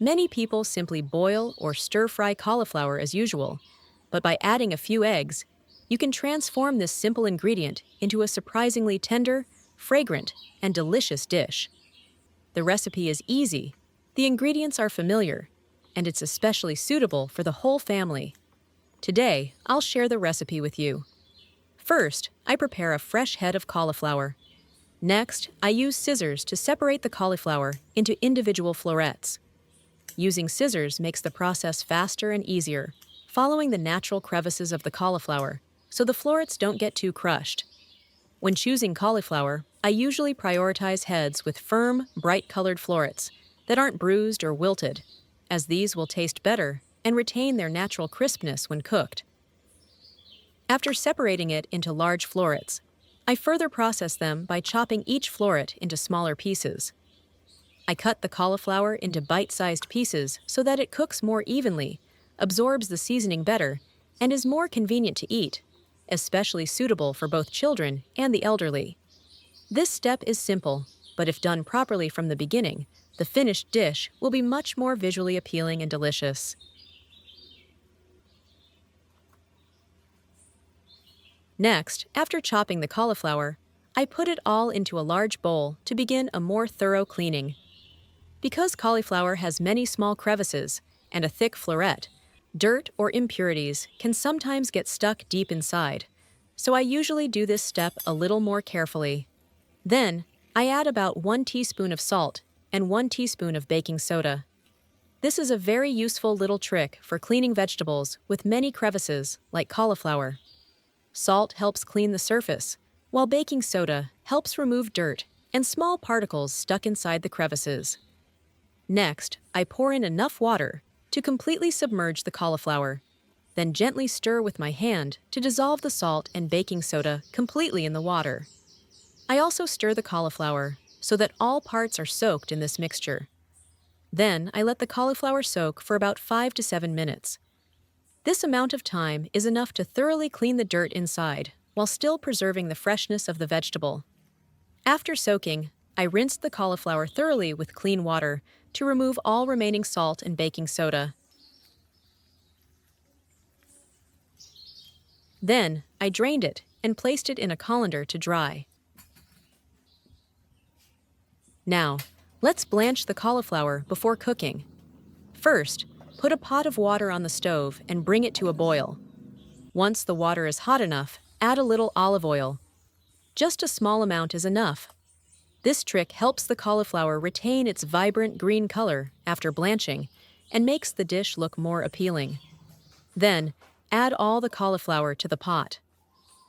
Many people simply boil or stir-fry cauliflower as usual, but by adding a few eggs, you can transform this simple ingredient into a surprisingly tender, fragrant, and delicious dish. The recipe is easy, the ingredients are familiar, and it's especially suitable for the whole family. Today, I'll share the recipe with you. First, I prepare a fresh head of cauliflower. Next, I use scissors to separate the cauliflower into individual florets. Using scissors makes the process faster and easier, following the natural crevices of the cauliflower, so the florets don't get too crushed. When choosing cauliflower, I usually prioritize heads with firm, bright-colored florets that aren't bruised or wilted, as these will taste better and retain their natural crispness when cooked. After separating it into large florets, I further process them by chopping each floret into smaller pieces. I cut the cauliflower into bite-sized pieces so that it cooks more evenly, absorbs the seasoning better, and is more convenient to eat, especially suitable for both children and the elderly. This step is simple, but if done properly from the beginning, the finished dish will be much more visually appealing and delicious. Next, after chopping the cauliflower, I put it all into a large bowl to begin a more thorough cleaning. Because cauliflower has many small crevices and a thick floret, dirt or impurities can sometimes get stuck deep inside, so I usually do this step a little more carefully. Then, I add about 1 teaspoon of salt and 1 teaspoon of baking soda. This is a very useful little trick for cleaning vegetables with many crevices, like cauliflower. Salt helps clean the surface, while baking soda helps remove dirt and small particles stuck inside the crevices. Next, I pour in enough water to completely submerge the cauliflower, then gently stir with my hand to dissolve the salt and baking soda completely in the water. I also stir the cauliflower so that all parts are soaked in this mixture. Then I let the cauliflower soak for about 5 to 7 minutes. This amount of time is enough to thoroughly clean the dirt inside while still preserving the freshness of the vegetable. After soaking, I rinsed the cauliflower thoroughly with clean water to remove all remaining salt and baking soda. Then, I drained it and placed it in a colander to dry. Now, let's blanch the cauliflower before cooking. First, put a pot of water on the stove and bring it to a boil. Once the water is hot enough, add a little olive oil. Just a small amount is enough. This trick helps the cauliflower retain its vibrant green color after blanching and makes the dish look more appealing. Then, add all the cauliflower to the pot.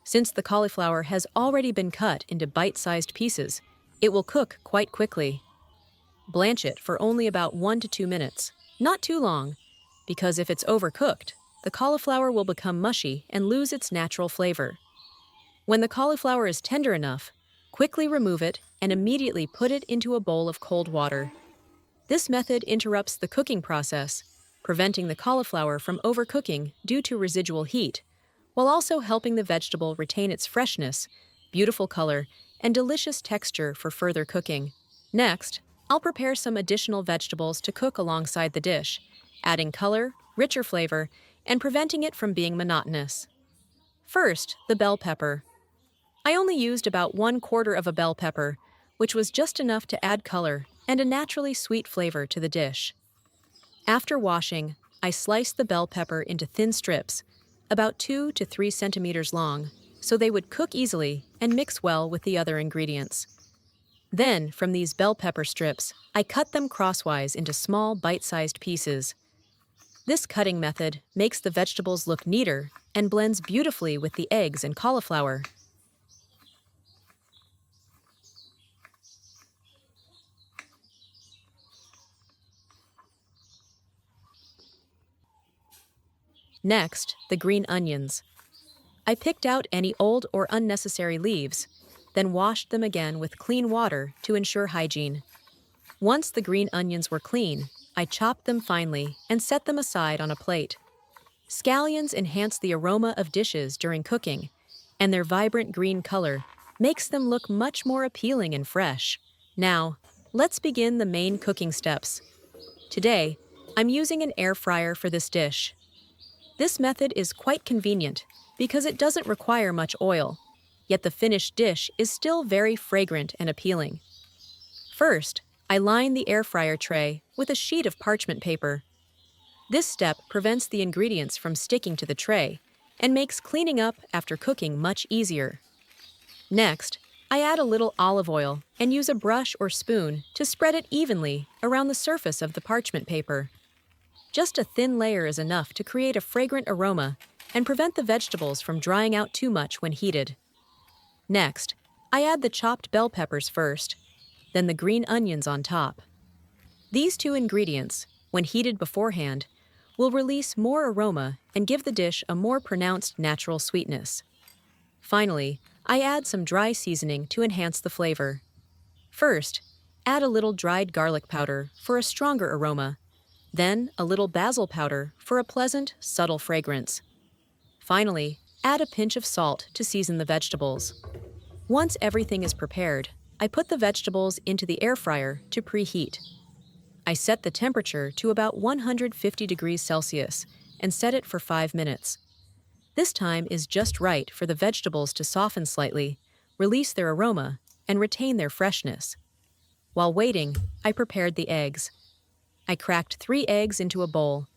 Since the cauliflower has already been cut into bite-sized pieces, it will cook quite quickly. Blanch it for only about 1 to 2 minutes, not too long, because if it's overcooked, the cauliflower will become mushy and lose its natural flavor. When the cauliflower is tender enough, quickly remove it and immediately put it into a bowl of cold water. This method interrupts the cooking process, preventing the cauliflower from overcooking due to residual heat, while also helping the vegetable retain its freshness, beautiful color, and delicious texture for further cooking. Next, I'll prepare some additional vegetables to cook alongside the dish, adding color, richer flavor, and preventing it from being monotonous. First, the bell pepper. I only used about 1/4 of a bell pepper, which was just enough to add color and a naturally sweet flavor to the dish. After washing, I sliced the bell pepper into thin strips, about 2 to 3 centimeters long, so they would cook easily and mix well with the other ingredients. Then, from these bell pepper strips, I cut them crosswise into small bite-sized pieces. This cutting method makes the vegetables look neater and blends beautifully with the eggs and cauliflower. Next, the green onions. I picked out any old or unnecessary leaves, then washed them again with clean water to ensure hygiene. Once the green onions were clean, I chopped them finely and set them aside on a plate. Scallions enhance the aroma of dishes during cooking, and their vibrant green color makes them look much more appealing and fresh. Now, let's begin the main cooking steps. Today, I'm using an air fryer for this dish. This method is quite convenient because it doesn't require much oil, yet the finished dish is still very fragrant and appealing. First, I line the air fryer tray with a sheet of parchment paper. This step prevents the ingredients from sticking to the tray and makes cleaning up after cooking much easier. Next, I add a little olive oil and use a brush or spoon to spread it evenly around the surface of the parchment paper. Just a thin layer is enough to create a fragrant aroma and prevent the vegetables from drying out too much when heated. Next, I add the chopped bell peppers first, then the green onions on top. These two ingredients, when heated beforehand, will release more aroma and give the dish a more pronounced natural sweetness. Finally, I add some dry seasoning to enhance the flavor. First, add a little dried garlic powder for a stronger aroma, then a little basil powder for a pleasant, subtle fragrance. Finally, add a pinch of salt to season the vegetables. Once everything is prepared, I put the vegetables into the air fryer to preheat. I set the temperature to about 150 degrees Celsius and set it for 5 minutes. This time is just right for the vegetables to soften slightly, release their aroma, and retain their freshness. While waiting, I prepared the eggs. I cracked 3 eggs into a bowl.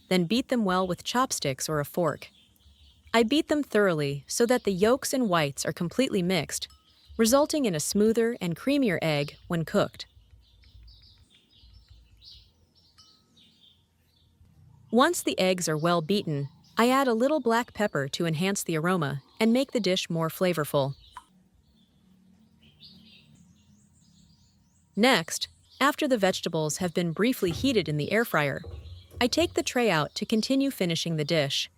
Then beat them well with chopsticks or a fork. I beat them thoroughly so that the yolks and whites are completely mixed, resulting in a smoother and creamier egg when cooked. Once the eggs are well beaten, I add a little black pepper to enhance the aroma and make the dish more flavorful. Next, after the vegetables have been briefly heated in the air fryer, I take the tray out to continue finishing the dish.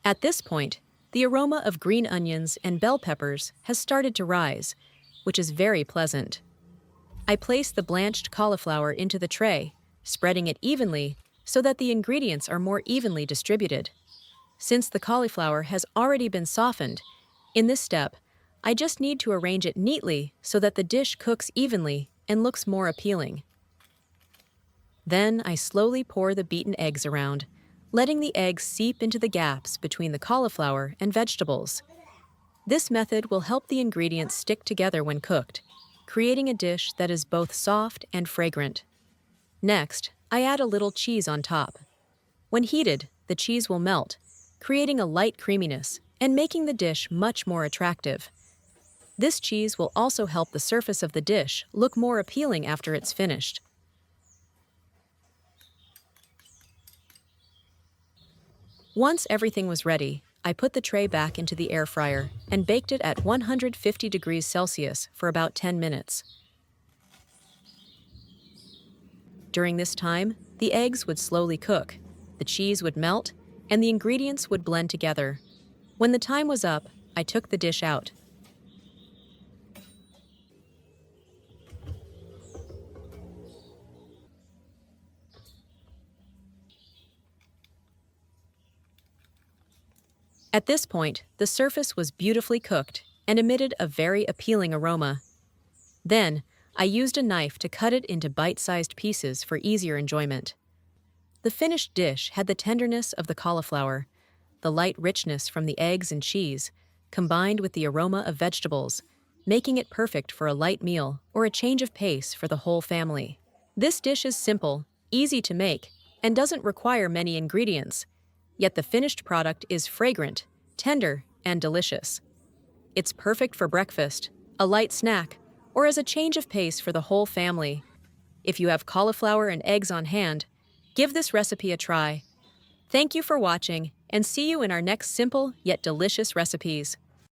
At this point, the aroma of green onions and bell peppers has started to rise, which is very pleasant. I place the blanched cauliflower into the tray, spreading it evenly so that the ingredients are more evenly distributed. Since the cauliflower has already been softened, in this step, I just need to arrange it neatly so that the dish cooks evenly and looks more appealing. Then I slowly pour the beaten eggs around, letting the eggs seep into the gaps between the cauliflower and vegetables. This method will help the ingredients stick together when cooked, creating a dish that is both soft and fragrant. Next, I add a little cheese on top. When heated, the cheese will melt, creating a light creaminess and making the dish much more attractive. This cheese will also help the surface of the dish look more appealing after it's finished. Once everything was ready, I put the tray back into the air fryer and baked it at 150 degrees Celsius for about 10 minutes. During this time, the eggs would slowly cook, the cheese would melt, and the ingredients would blend together. When the time was up, I took the dish out. At this point, the surface was beautifully cooked and emitted a very appealing aroma. Then, I used a knife to cut it into bite-sized pieces for easier enjoyment. The finished dish had the tenderness of the cauliflower, the light richness from the eggs and cheese, combined with the aroma of vegetables, making it perfect for a light meal or a change of pace for the whole family. This dish is simple, easy to make, and doesn't require many ingredients, yet the finished product is fragrant, tender, and delicious. It's perfect for breakfast, a light snack, or as a change of pace for the whole family. If you have cauliflower and eggs on hand, give this recipe a try. Thank you for watching, and see you in our next simple yet delicious recipes.